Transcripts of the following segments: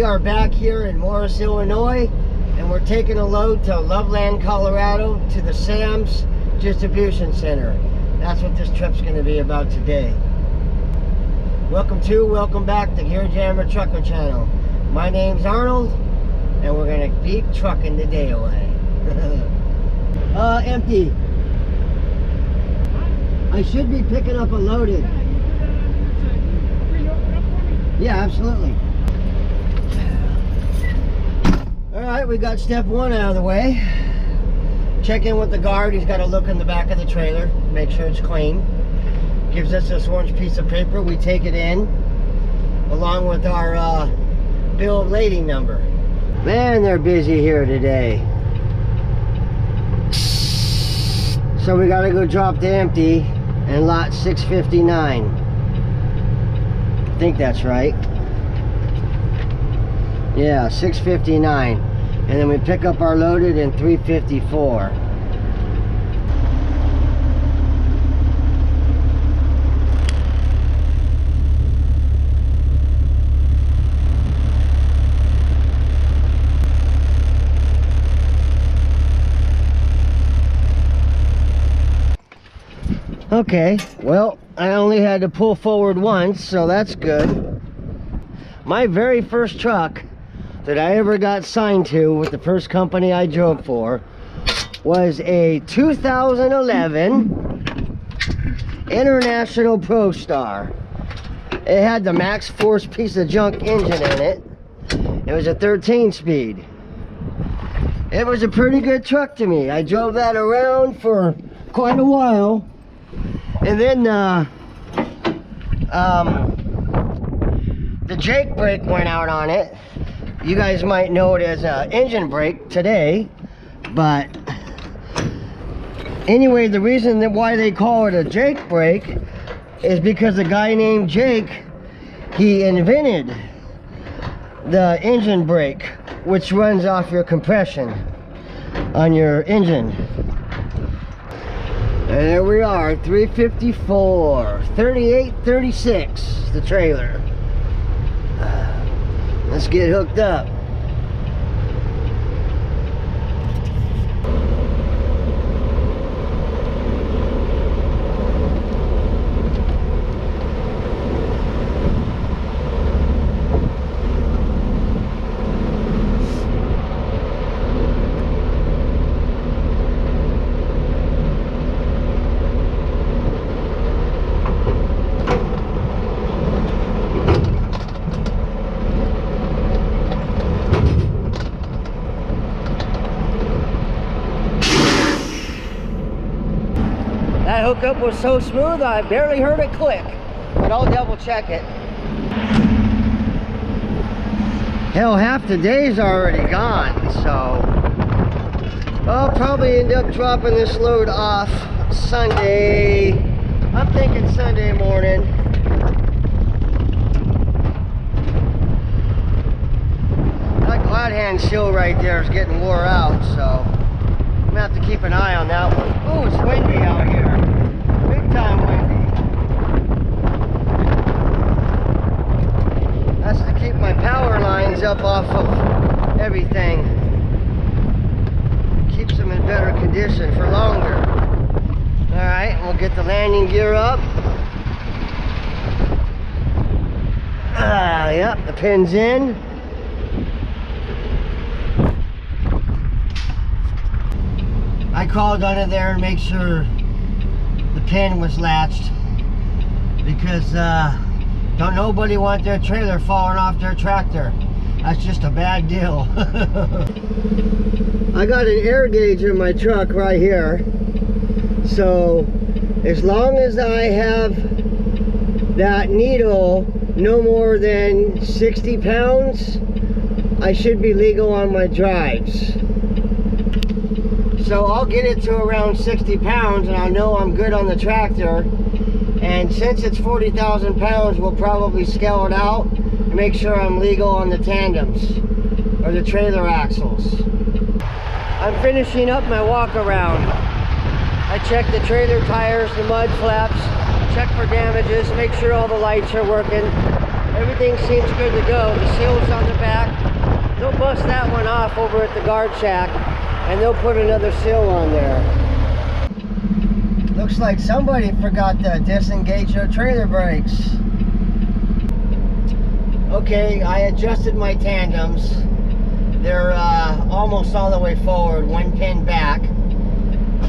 are back here in Morris, Illinois, and we're taking a load to Loveland, Colorado, to the Sam's Distribution Center. That's what this trip's going to be about today. Welcome back to Gear Jammer Trucker Channel. My name's Arnold, and we're going to keep trucking the day away. Empty. I should be picking up a loaded. Yeah, absolutely. Alright, we got step one out of the way. Check in with the guard. He's got to look in the back of the trailer, make sure it's clean. Gives us this orange piece of paper. We take it in along with our bill of lading number. Man, they're busy here today. So we got to go drop the empty in lot 659. I think that's right. Yeah, 659. And then we pick up our loaded in 354. Okay, well, I only had to pull forward once, so that's good. My very first truck that I ever got signed to with the first company I drove for was a 2011 International Pro Star. It had the max force piece of junk engine in it. It was a 13-speed. It was a pretty good truck to me. I drove that around for quite a while. And then the Jake brake went out on it. You guys might know it as an engine brake today, but anyway, the reason that why they call it a Jake brake is because a guy named Jake, he invented the engine brake, which runs off your compression on your engine. And there we are, 354, 3836, the trailer. Let's get hooked up. That hookup was so smooth I barely heard it click, but I'll double check it. Hell, half the day's already gone, so I'll probably end up dropping this load off Sunday. I'm thinking Sunday morning. That glad hand shield right there is getting wore out, so I'm gonna have to keep an eye on that one. Oh, it's windy out here. Big time windy. That's to keep my power lines up off of everything. Keeps them in better condition for longer. Alright, we'll get the landing gear up. Yep, the pin's in. I crawled under there and make sure the pin was latched, because don't nobody want their trailer falling off their tractor. That's just a bad deal. I got an air gauge in my truck right here, so as long as I have that needle no more than 60 pounds, I should be legal on my drives. So I'll get it to around 60 pounds and I'll know I'm good on the tractor. And since it's 40,000 pounds, we'll probably scale it out and make sure I'm legal on the tandems or the trailer axles. I'm finishing up my walk around. I check the trailer tires, the mud flaps, check for damages, make sure all the lights are working. Everything seems good to go. The seal's on the back. They'll bust that one off over at the guard shack, and they'll put another seal on there. Looks like somebody forgot to disengage their trailer brakes. Okay, I adjusted my tandems. They're almost all the way forward, one pin back.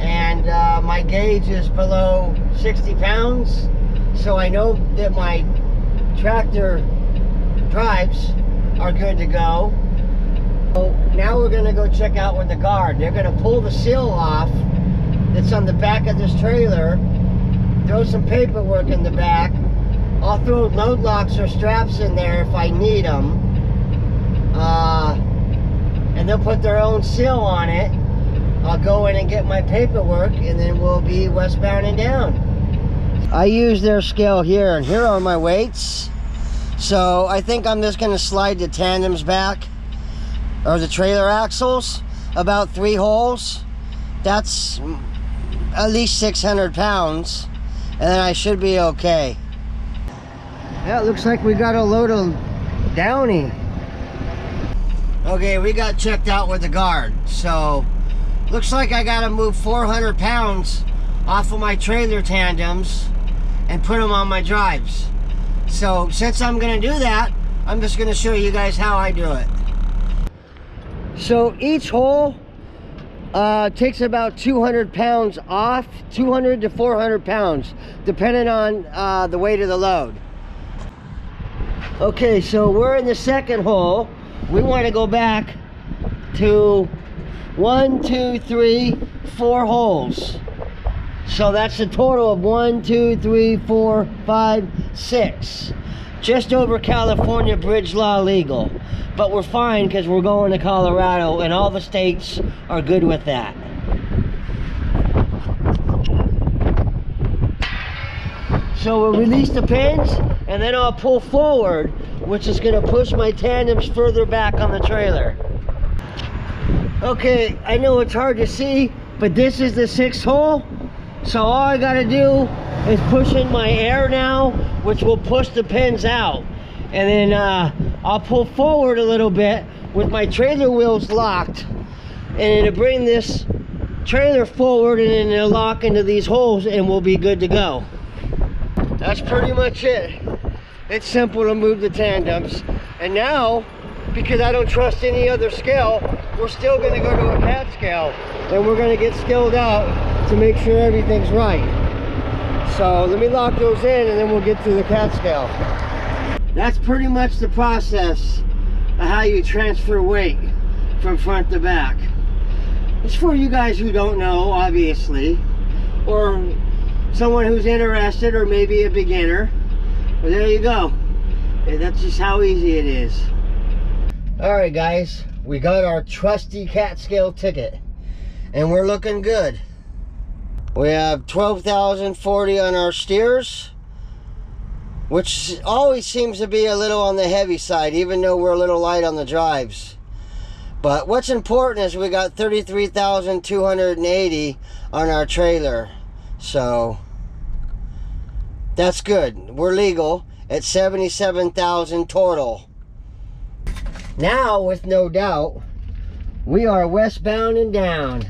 And my gauge is below 60 pounds. So I know that my tractor drives are good to go. So now we're gonna go check out with the guard. They're gonna pull the seal off that's on the back of this trailer, throw some paperwork in the back. I'll throw load locks or straps in there if I need them. And they'll put their own seal on it. I'll go in and get my paperwork, and then we'll be westbound and down. I use their scale here, and here are my weights. So I think I'm just gonna slide the tandems back, or the trailer axles, about 3 holes. That's at least 600 pounds, and then I should be okay. Yeah, it looks like we got a load of Downy. Okay, we got checked out with the guard. So, looks like I gotta move 400 pounds off of my trailer tandems and put them on my drives. So, since I'm gonna do that, I'm just gonna show you guys how I do it. So, each hole takes about 200 pounds off, 200 to 400 pounds, depending on the weight of the load. Okay, so we're in the second hole. We want to go back to 1, 2, 3, 4 holes. So that's a total of 1, 2, 3, 4, 5, 6. Just over California bridge law legal. But we're fine because we're going to Colorado and all the states are good with that. So we'll release the pins and then I'll pull forward, which is going to push my tandems further back on the trailer. Okay, I know it's hard to see, but this is the 6th hole. So all I got to do is push in my air now, which will push the pins out. And then I'll pull forward a little bit with my trailer wheels locked, and it'll bring this trailer forward, and then it'll lock into these holes and we'll be good to go. That's pretty much it. It's simple to move the tandems. And now, because I don't trust any other scale, we're still going to go to a cat scale, and we're going to get scaled out to make sure everything's right. So let me lock those in and then we'll get to the cat scale. That's pretty much the process of how you transfer weight from front to back. It's for you guys who don't know, obviously, or someone who's interested, or maybe a beginner. Well, there you go. And that's just how easy it is. Alright guys, we got our trusty cat scale ticket, and we're looking good. We have 12,040 on our steers, which always seems to be a little on the heavy side, even though we're a little light on the drives. But what's important is we got 33,280 on our trailer. So that's good. We're legal at 77,000 total. Now, with no doubt, we are westbound and down.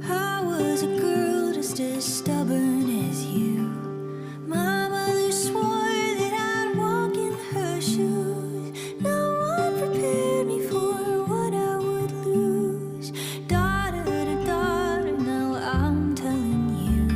I was a girl just as stubborn as you. My mother swore that I'd walk in her shoes. No one prepared me for what I would lose. Daughter to daughter, now I'm telling you.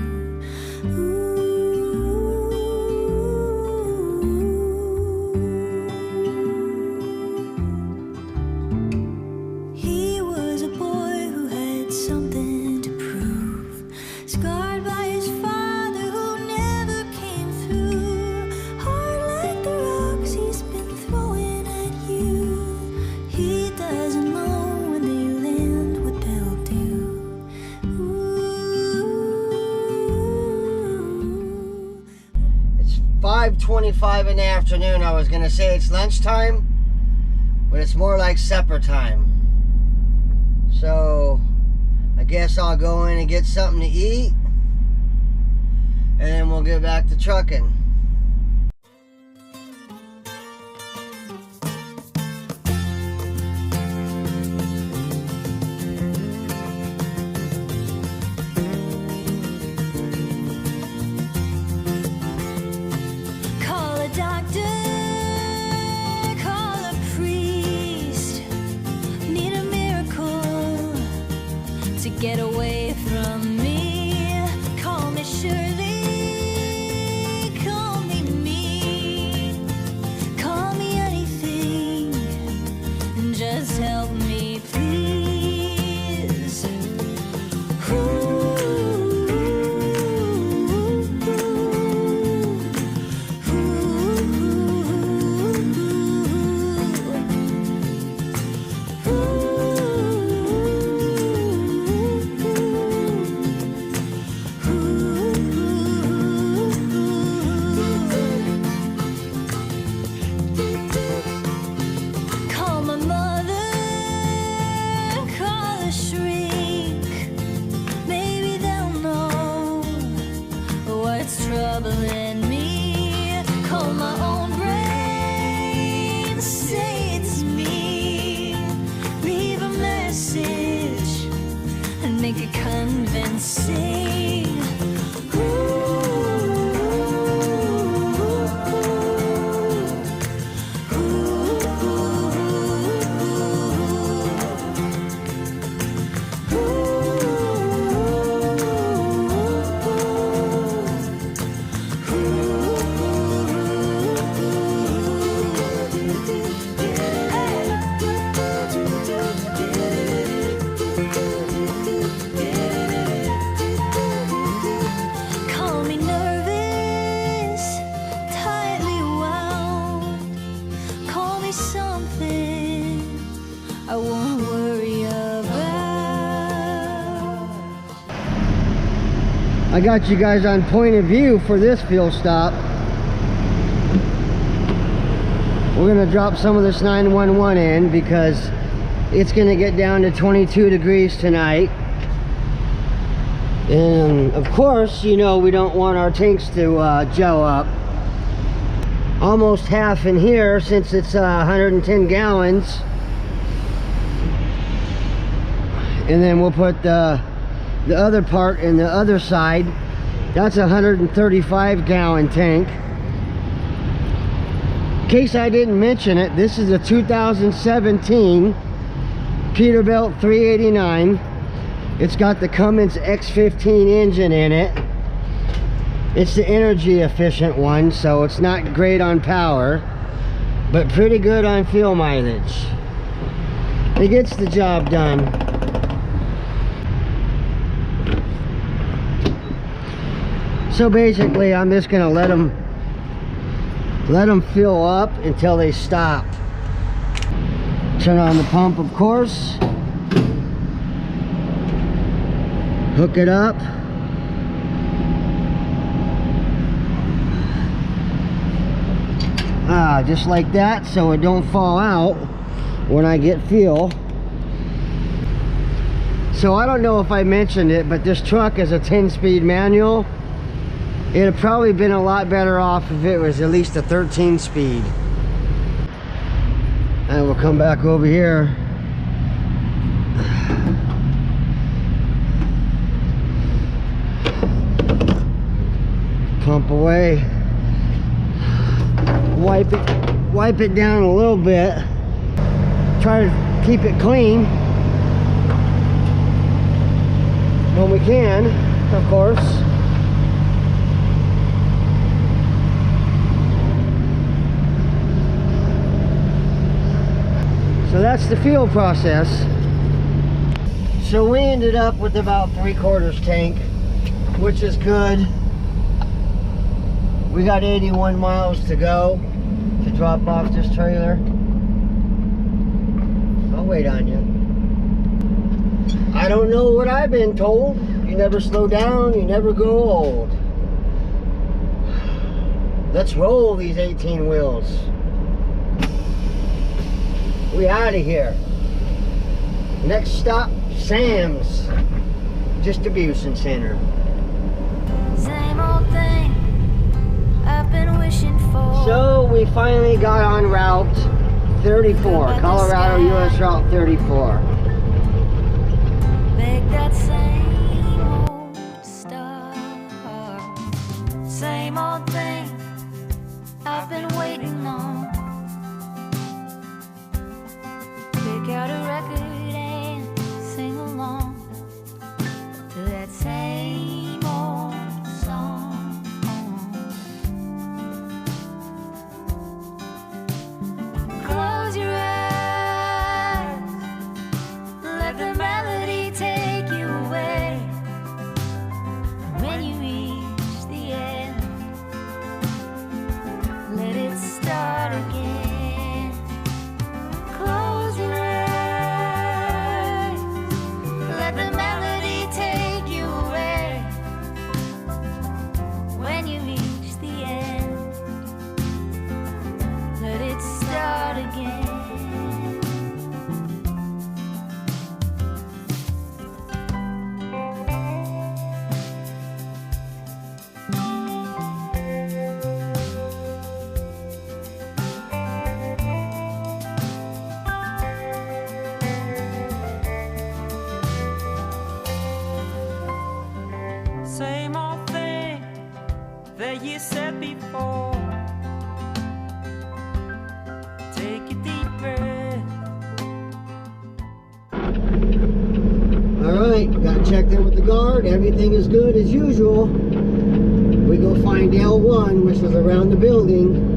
He was a boy who had something to prove. Scarred by his father who never came through. Hard like the rocks he's been throwing at you. He doesn't know when they land what they'll do. Ooh. It's 5:25 in the afternoon. I was gonna say it's lunchtime, but it's more like supper time. So I guess I'll go in and get something to eat, and then we'll get back to trucking. Call a doctor, call a priest. Need a miracle to get away from me. Call me Shirley, call me mean, call me anything, and just help me, please. Call my mother, call a shrink. Maybe they'll know what's troubling me. Call my own brain, say it's me. Leave a message and make it convincing. Call me nervous, tightly wound. Call me something I won't worry about. I got you guys on point of view for this fuel stop. We're gonna drop some of this 911 in because it's gonna get down to 22 degrees tonight. And of course, you know, we don't want our tanks to gel up. Almost half in here since it's 110 gallons. And then we'll put the other part in the other side. That's a 135 gallon tank. In case I didn't mention it, this is a 2017 Peterbilt 389. It's got the Cummins X15 engine in it. It's the energy efficient one, so it's not great on power, but pretty good on fuel mileage. It gets the job done. So basically, I'm just gonna let them fill up until they stop. Turn on the pump, of course. Hook it up. Just like that, so it don't fall out when I get fuel. So I don't know if I mentioned it, but this truck is a 10-speed manual. It'd have probably been a lot better off if it was at least a 13-speed. And we'll come back over here. Pump away. Wipe it down a little bit. Try to keep it clean when we can, of course. So that's the fuel process. So we ended up with about 3/4 tank, which is good. We got 81 miles to go to drop off this trailer. I'll wait on you. I don't know what I've been told. You never slow down, you never grow old. Let's roll these 18 wheels. We out of here. Next stop, Sam's. distribution center. Same old thing I've been wishing for. So we finally got on Route 34, Colorado US Route 34. Make that same old stuff. Same old thing I've been waiting on. Pick out a record and sing along to that same old song. Close your eyes, let the melody take you away. When you reach the end, let it start again. Close your eyes, let the melody take you away. When you reach the end, let it start again. Same old thing that you said before. Take a deep breath. Alright, got checked in with the guard. Everything is good as usual. We go find L1, which is around the building.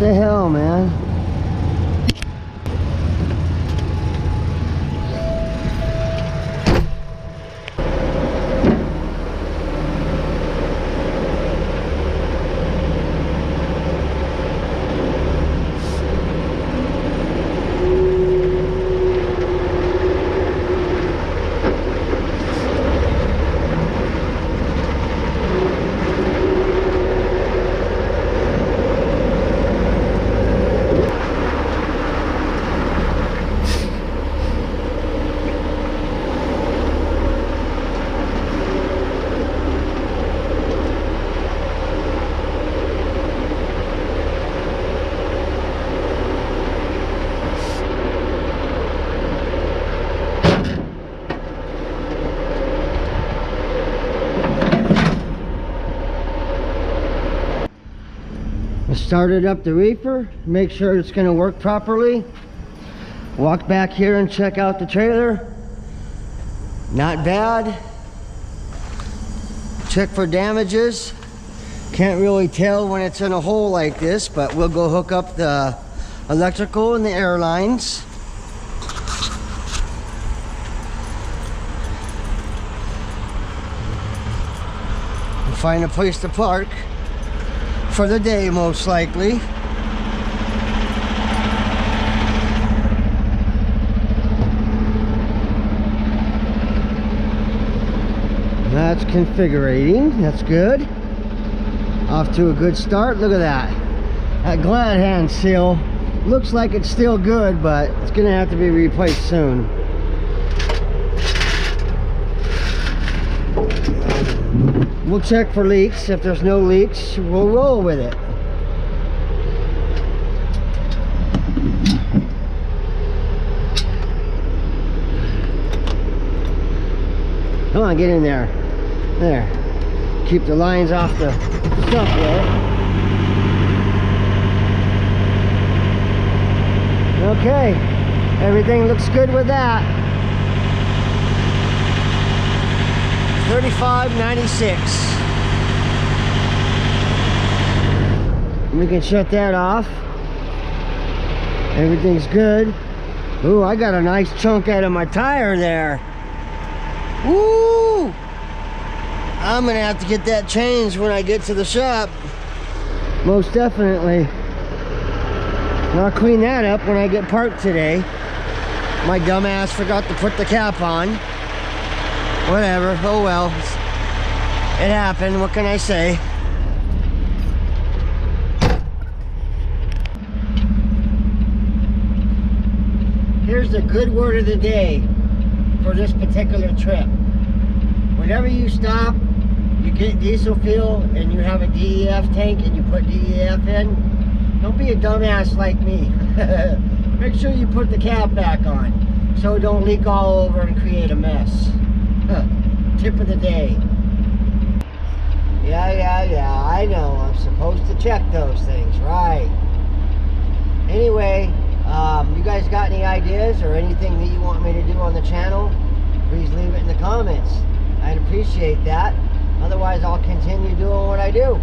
the hell, man? I started up the reefer, make sure it's going to work properly. Walk back here and check out the trailer. Not bad. Check for damages. Can't really tell when it's in a hole like this, but we'll go hook up the electrical and the air lines. We'll find a place to park for the day, most likely. That's configuring. That's good. Off to a good start. Look at that. That glad hand seal looks like it's still good, but it's gonna have to be replaced soon. We'll check for leaks. If there's no leaks, we'll roll with it. Come on, get in there. There. Keep the lines off the stuff there. Okay. Everything looks good with that. 35.96. We can shut that off. Everything's good. Ooh, I got a nice chunk out of my tire there. Woo! I'm gonna have to get that changed when I get to the shop. Most definitely. And I'll clean that up when I get parked today. My dumbass forgot to put the cap on. Whatever, oh well. It happened, what can I say? Here's the good word of the day for this particular trip. Whenever you stop, you get diesel fuel and you have a DEF tank and you put DEF in, don't be a dumbass like me. Make sure you put the cap back on so it don't leak all over and create a mess. Tip of the day. Yeah, I know. I'm supposed to check those things, right? Anyway, you guys got any ideas or anything that you want me to do on the channel? Please leave it in the comments. I'd appreciate that. Otherwise, I'll continue doing what I do.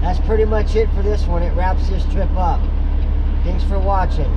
That's pretty much it for this one. It wraps this trip up. Thanks for watching.